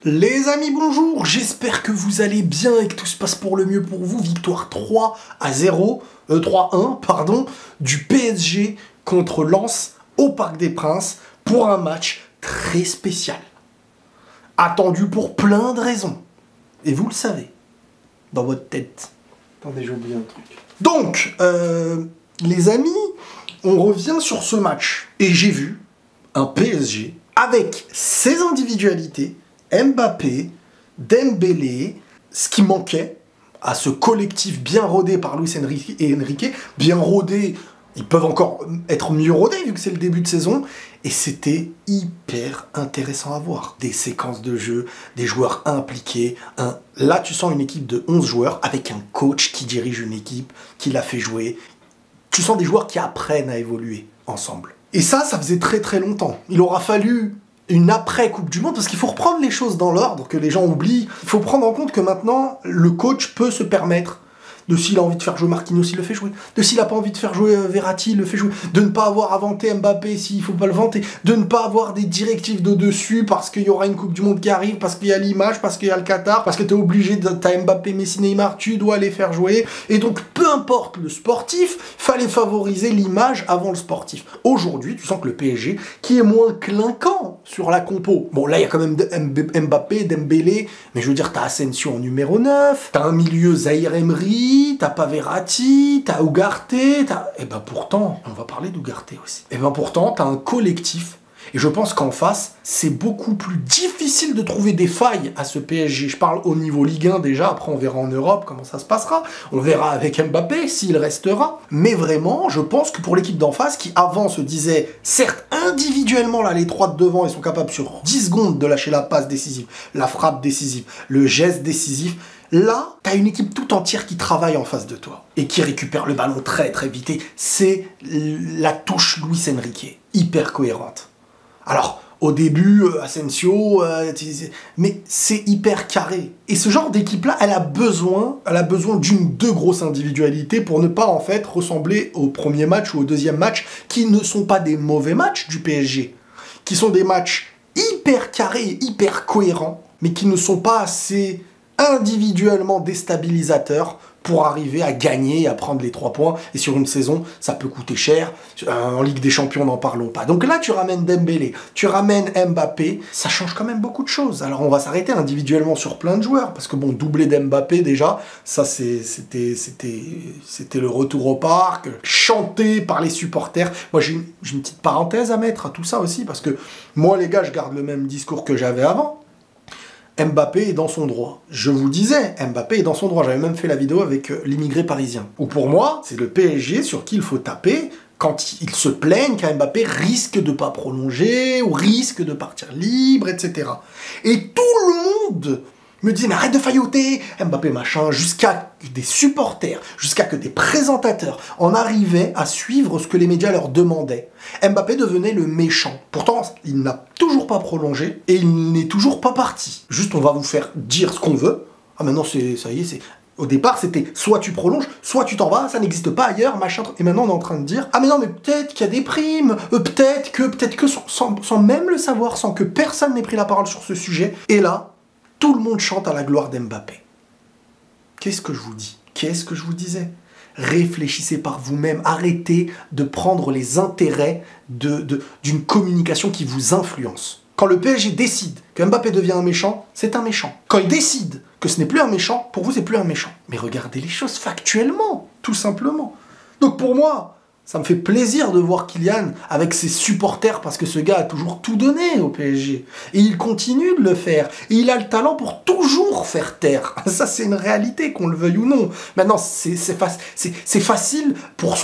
Les amis, bonjour, j'espère que vous allez bien et que tout se passe pour le mieux pour vous. Victoire 3-1, pardon, du PSG contre Lens au Parc des Princes pour un match très spécial. Attendu pour plein de raisons. Et vous le savez, dans votre tête. Attendez, j'ai oublié un truc. Donc, les amis, on revient sur ce match. Et j'ai vu un PSG avec ses individualités, Mbappé, Dembélé, ce qui manquait à ce collectif bien rodé par Luis Enrique et Enrique, bien rodé, ils peuvent encore être mieux rodés vu que c'est le début de saison, et c'était hyper intéressant à voir. Des séquences de jeu, des joueurs impliqués, là tu sens une équipe de 11 joueurs avec un coach qui dirige une équipe, qui l'a fait jouer, tu sens des joueurs qui apprennent à évoluer ensemble. Et ça faisait très très longtemps. Il aura fallu une après-Coupe du Monde, parce qu'il faut reprendre les choses dans l'ordre, que les gens oublient. Il faut prendre en compte que maintenant, le coach peut se permettre de, s'il a envie de faire jouer Marquinhos, il le fait jouer. De s'il n'a pas envie de faire jouer Verratti, il le fait jouer. De ne pas avoir à vanter Mbappé s'il ne faut pas le vanter. De ne pas avoir des directives de dessus parce qu'il y aura une Coupe du Monde qui arrive, parce qu'il y a l'image, parce qu'il y a le Qatar, parce que tu es obligé, t'as Mbappé, Messi, Neymar, tu dois les faire jouer. Et donc, peu importe le sportif, fallait favoriser l'image avant le sportif. Aujourd'hui, tu sens que le PSG, qui est moins clinquant sur la compo. Bon, là, il y a quand même Mbappé, Dembélé, mais je veux dire, t'as Asensio en numéro 9, t'as un milieu Zahir Emery, t'as pas Verratti, t'as Ugarte, et ben pourtant, on va parler d'Ugarte aussi. Et ben pourtant, t'as un collectif, et je pense qu'en face, c'est beaucoup plus difficile de trouver des failles à ce PSG. Je parle au niveau Ligue 1 déjà, après on verra en Europe comment ça se passera, on verra avec Mbappé s'il restera, mais vraiment, je pense que pour l'équipe d'en face, qui avant se disait, certes, individuellement, là, les trois de devant, ils sont capables sur 10 secondes de lâcher la passe décisive, la frappe décisive, le geste décisif. Là, t'as une équipe tout entière qui travaille en face de toi et qui récupère le ballon très très vite. C'est la touche Luis Enrique, hyper cohérente. Alors, au début, Asensio, mais c'est hyper carré. Et ce genre d'équipe-là, elle a besoin deux grosses individualités pour ne pas en fait ressembler au premier match ou au deuxième match, qui ne sont pas des mauvais matchs du PSG, qui sont des matchs hyper carrés et hyper cohérents, mais qui ne sont pas assez individuellement déstabilisateur pour arriver à gagner et à prendre les 3 points. Et sur une saison, ça peut coûter cher. En Ligue des Champions, n'en parlons pas. Donc là, tu ramènes Dembélé, tu ramènes Mbappé, ça change quand même beaucoup de choses. Alors on va s'arrêter individuellement sur plein de joueurs, parce que bon, doublé d'Mbappé déjà, ça c'était le retour au parc, chanté par les supporters. Moi j'ai une petite parenthèse à mettre à tout ça aussi, parce que moi les gars, je garde le même discours que j'avais avant. Mbappé est dans son droit. Je vous disais, Mbappé est dans son droit. J'avais même fait la vidéo avec l'immigré parisien. Ou pour moi, c'est le PSG sur qui il faut taper quand ils se plaignent qu'Mbappé risque de pas prolonger ou risque de partir libre, etc. Et tout le monde me disait, mais arrête de failloter, Mbappé machin, jusqu'à des supporters, jusqu'à que des présentateurs en arrivaient à suivre ce que les médias leur demandaient. Mbappé devenait le méchant. Pourtant, il n'a toujours pas prolongé et il n'est toujours pas parti. Juste, on va vous faire dire ce qu'on veut. Ah, maintenant, ça y est, c'est... Au départ, c'était soit tu prolonges, soit tu t'en vas, ça n'existe pas ailleurs, machin. Et maintenant, on est en train de dire, ah mais non, mais peut-être qu'il y a des primes, peut-être que, sans même le savoir, sans que personne n'ait pris la parole sur ce sujet. Et là, tout le monde chante à la gloire d'Mbappé. Qu'est-ce que je vous dis? Qu'est-ce que je vous disais? Réfléchissez par vous-même. Arrêtez de prendre les intérêts d'une communication qui vous influence. Quand le PSG décide que Mbappé devient un méchant, c'est un méchant. Quand il décide que ce n'est plus un méchant, pour vous, c'est plus un méchant. Mais regardez les choses factuellement, tout simplement. Donc pour moi, ça me fait plaisir de voir Kylian avec ses supporters, parce que ce gars a toujours tout donné au PSG. Et il continue de le faire. Et il a le talent pour toujours faire taire. Ça, c'est une réalité, qu'on le veuille ou non. Maintenant, c'est facile pour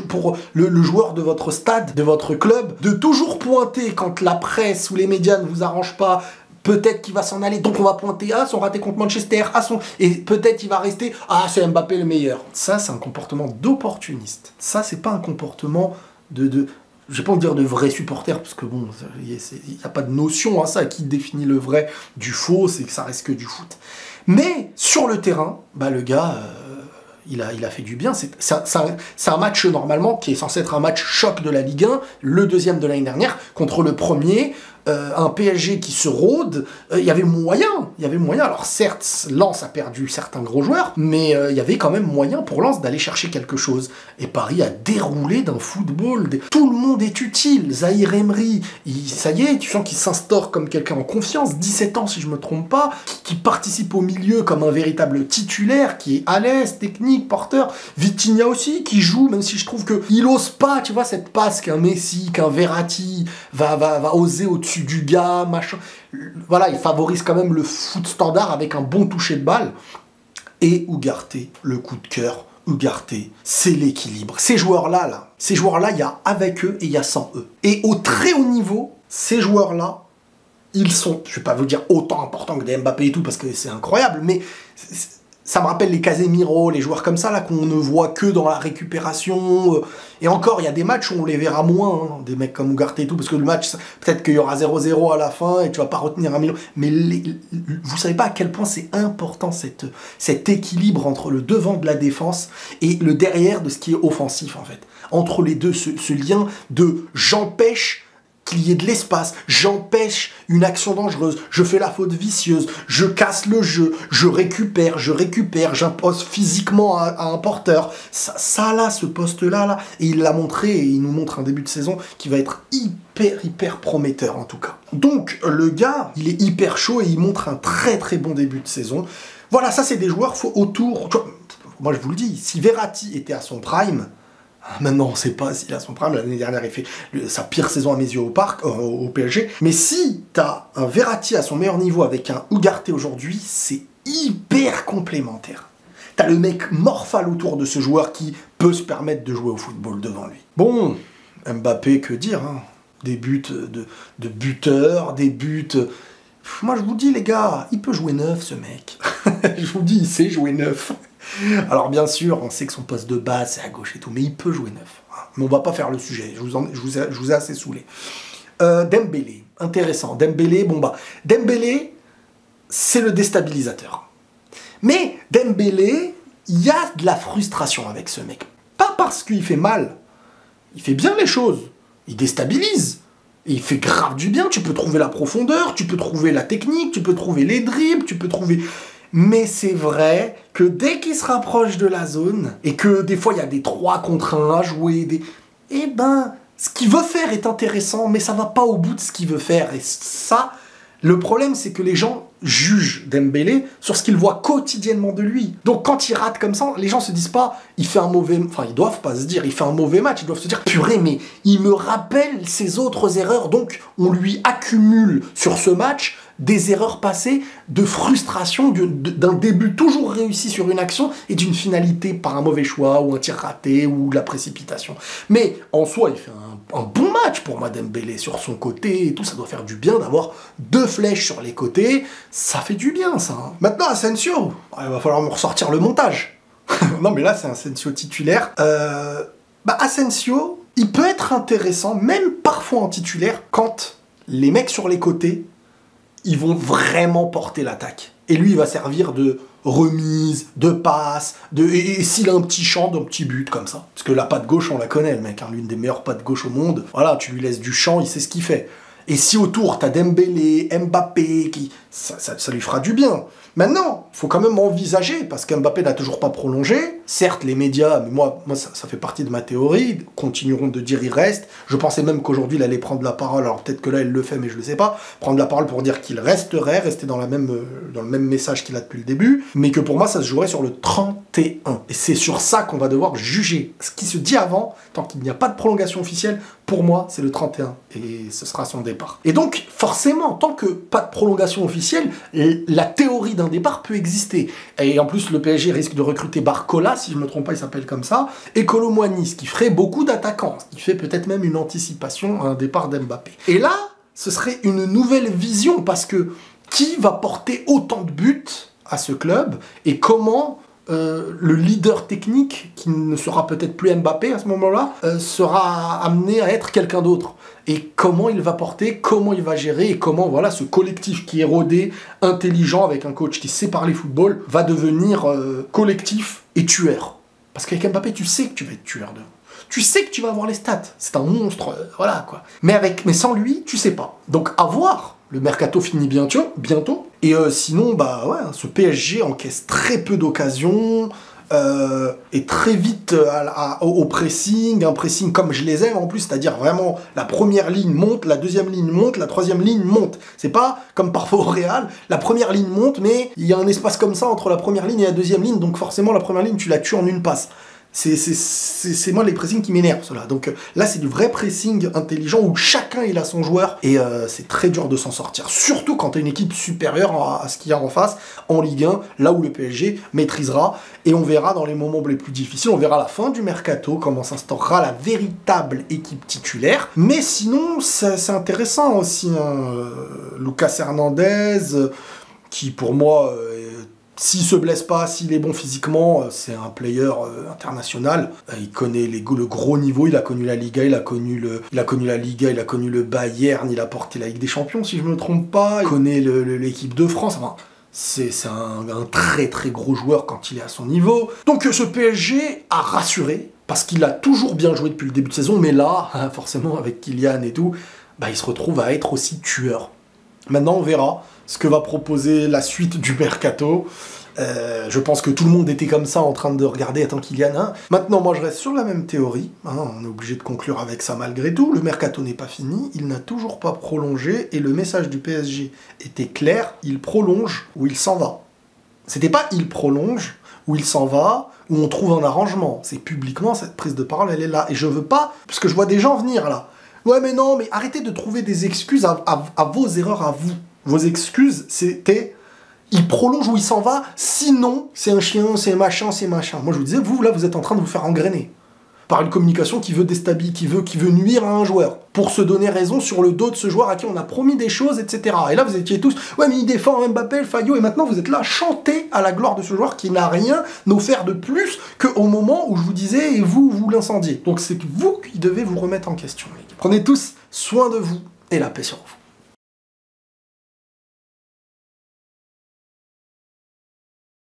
pour le joueur de votre stade, de votre club, de toujours pointer quand la presse ou les médias ne vous arrangent pas. Peut-être qu'il va s'en aller, donc on va pointer son raté contre Manchester, et peut-être il va rester, c'est Mbappé le meilleur. Ça, c'est un comportement d'opportuniste. Ça, c'est pas un comportement je vais pas dire de vrai supporter, parce que bon, il n'y a pas de notion à ça qui définit le vrai du faux, c'est que ça reste que du foot. Mais sur le terrain, le gars, il a fait du bien. C'est un match normalement qui est censé être un match choc de la Ligue 1, le deuxième de l'année dernière, contre le premier. un PSG qui se rôde, il y avait moyen. Alors certes, Lens a perdu certains gros joueurs, mais il y avait quand même moyen pour Lens d'aller chercher quelque chose. Et Paris a déroulé d'un football. Tout le monde est utile. Zahir Emery, ça y est, tu sens qu'il s'instaure comme quelqu'un en confiance, 17 ans si je me trompe pas, qui participe au milieu comme un véritable titulaire, qui est à l'aise, technique, porteur. Vitinha aussi, qui joue, même si je trouve qu'il ose pas, tu vois, cette passe qu'un Messi, qu'un Verratti va oser au-dessus du gars, machin. Voilà, il favorise quand même le foot standard avec un bon toucher de balle. Et Ugarte, le coup de cœur, Ugarte, c'est l'équilibre. Ces joueurs-là, il y a avec eux et il y a sans eux. Et au très haut niveau, ces joueurs-là, ils sont, je vais pas vous dire autant importants que des Mbappé et tout, parce que c'est incroyable, mais ça me rappelle les Casemiro, les joueurs comme ça, là, qu'on ne voit que dans la récupération. Et encore, il y a des matchs où on les verra moins, hein, des mecs comme Ugarte et tout, parce que le match, peut-être qu'il y aura 0-0 à la fin et tu vas pas retenir un million. Mais vous savez pas à quel point c'est important cet équilibre entre le devant de la défense et le derrière de ce qui est offensif, en fait. Entre les deux, ce lien de j'empêche qu'il y ait de l'espace, j'empêche une action dangereuse, je fais la faute vicieuse, je casse le jeu, je récupère, j'impose physiquement à un porteur. Ça là, ce poste-là, et il l'a montré, et il nous montre un début de saison qui va être hyper prometteur en tout cas. Donc le gars, il est hyper chaud et il montre un très bon début de saison. Voilà, ça c'est des joueurs autour. Moi je vous le dis, si Verratti était à son prime, maintenant, on ne sait pas s'il a son prime. L'année dernière, il fait sa pire saison à mes yeux au PSG. Mais si tu as un Verratti à son meilleur niveau avec un Ugarte aujourd'hui, c'est hyper complémentaire. Tu as le mec morphal autour de ce joueur qui peut se permettre de jouer au football devant lui. Bon, Mbappé, que dire, hein, des buts de buteur, des buts... Moi, je vous dis, les gars, il peut jouer neuf, ce mec. Je vous dis, il sait jouer neuf. Alors bien sûr, on sait que son poste de base c'est à gauche et tout, mais il peut jouer neuf. Mais on va pas faire le sujet, je vous ai assez saoulé. Dembélé, intéressant. Dembélé, Dembélé, c'est le déstabilisateur. Mais Dembélé, il y a de la frustration avec ce mec. Pas parce qu'il fait mal, il fait bien les choses, il déstabilise. Et il fait grave du bien, tu peux trouver la profondeur, tu peux trouver la technique, tu peux trouver les dribbles, tu peux trouver... Mais c'est vrai que dès qu'il se rapproche de la zone, et que des fois il y a des 3 contre 1 à jouer, eh ben, ce qu'il veut faire est intéressant, mais ça va pas au bout de ce qu'il veut faire. Et ça, le problème c'est que les gens jugent Dembélé sur ce qu'ils voient quotidiennement de lui. Donc quand il rate comme ça, les gens se disent pas, il fait un mauvais... Enfin, ils doivent pas se dire, il fait un mauvais match, ils doivent se dire, purée, mais il me rappelle ses autres erreurs, donc on lui accumule sur ce match des erreurs passées, de frustration, d'un début toujours réussi sur une action et d'une finalité par un mauvais choix ou un tir raté ou de la précipitation. Mais en soi, il fait un bon match pour moi Dembélé sur son côté et tout, ça doit faire du bien d'avoir 2 flèches sur les côtés, ça fait du bien ça. Hein. Maintenant Asensio, il va falloir me ressortir le montage. Non mais là c'est un Asensio titulaire. Asensio, il peut être intéressant, même parfois en titulaire, quand les mecs sur les côtés ils vont vraiment porter l'attaque. Et lui, il va servir de remise, de passe, et s'il a un petit champ, d'un petit but, comme ça. Parce que la patte gauche, on la connaît, le mec, hein, l'une des meilleures pattes gauche au monde. Voilà, tu lui laisses du champ, il sait ce qu'il fait. Et si autour, t'as Dembélé, Mbappé, ça lui fera du bien. Maintenant, il faut quand même envisager, parce qu'Mbappé n'a toujours pas prolongé. Certes, les médias, mais moi ça fait partie de ma théorie, continueront de dire il reste. Je pensais même qu'aujourd'hui, il allait prendre la parole, alors peut-être que là, il le fait, mais je ne le sais pas. Prendre la parole pour dire qu'il rester dans le même message qu'il a depuis le début, mais que pour moi, ça se jouerait sur le 31. Et c'est sur ça qu'on va devoir juger. Ce qui se dit avant, tant qu'il n'y a pas de prolongation officielle, pour moi, c'est le 31. Et ce sera son départ. Et donc, forcément, tant que pas de prolongation officielle, la théorie d'un départ peut exister. Et en plus, le PSG risque de recruter Barcola, si je ne me trompe pas, il s'appelle comme ça, et Kolo Muani, ce qui ferait beaucoup d'attaquants, ce qui fait peut-être même une anticipation à un départ d'Mbappé. Et là, ce serait une nouvelle vision, parce que qui va porter autant de buts à ce club, et comment... le leader technique, qui ne sera peut-être plus Mbappé à ce moment-là, sera amené à être quelqu'un d'autre. Et comment il va porter, comment il va gérer, et comment voilà, ce collectif qui est rodé, intelligent, avec un coach qui sait parler football, va devenir collectif et tueur. Parce qu'avec Mbappé, tu sais que tu vas être tueur. Tu sais que tu vas avoir les stats. C'est un monstre, voilà quoi. Mais sans lui, tu sais pas. Donc à voir. Le mercato finit bientôt. Et sinon, bah ouais, ce PSG encaisse très peu d'occasions. Et très vite au pressing, un pressing comme je les aime en plus, c'est-à-dire vraiment la première ligne monte, la deuxième ligne monte, la troisième ligne monte. C'est pas comme parfois au Real, la première ligne monte, mais il y a un espace comme ça entre la première ligne et la deuxième ligne, donc forcément la première ligne tu la tues en une passe. C'est moi les pressings qui m'énervent, cela. Donc là, c'est du vrai pressing intelligent où chacun il a son joueur et c'est très dur de s'en sortir. Surtout quand tu as une équipe supérieure à ce qu'il y a en face, en Ligue 1, là où le PSG maîtrisera. Et on verra dans les moments les plus difficiles, on verra à la fin du mercato comment s'instaurera la véritable équipe titulaire. Mais sinon, c'est intéressant aussi. Hein. Lucas Hernandez, qui pour moi... s'il se blesse pas, s'il est bon physiquement, c'est un player international. Il connaît le gros niveau, il a connu la Liga, il a connu la Liga, il a connu le Bayern, il a porté la Ligue des Champions si je me trompe pas, il connaît l'équipe de France, enfin, c'est un très très gros joueur quand il est à son niveau. Donc ce PSG a rassuré, parce qu'il a toujours bien joué depuis le début de saison, mais là, forcément avec Kylian et tout, bah, il se retrouve à être aussi tueur. Maintenant on verra ce que va proposer la suite du mercato. Je pense que tout le monde était comme ça en train de regarder attends Kylian. Hein. Maintenant, moi je reste sur la même théorie. Hein, on est obligé de conclure avec ça malgré tout. Le mercato n'est pas fini, il n'a toujours pas prolongé et le message du PSG était clair, il prolonge ou il s'en va. C'était pas il prolonge ou il s'en va, ou on trouve un arrangement. C'est publiquement, cette prise de parole, elle est là. Et je veux pas, parce que je vois des gens venir là. Ouais mais non, mais arrêtez de trouver des excuses à vos erreurs à vous. Vos excuses, c'était il prolonge ou il s'en va, sinon c'est un chien, c'est machin, c'est machin. Moi je vous disais, vous là vous êtes en train de vous faire engrainer par une communication qui veut déstabiliser, qui veut nuire à un joueur, pour se donner raison sur le dos de ce joueur à qui on a promis des choses, etc. Et là vous étiez tous, ouais mais il défend Mbappé, le Fayot, et maintenant vous êtes là à chanter à la gloire de ce joueur qui n'a rien offert de plus qu'au moment où je vous disais, et vous l'incendiez. Donc c'est vous qui devez vous remettre en question. Prenez tous soin de vous, et la paix sur vous.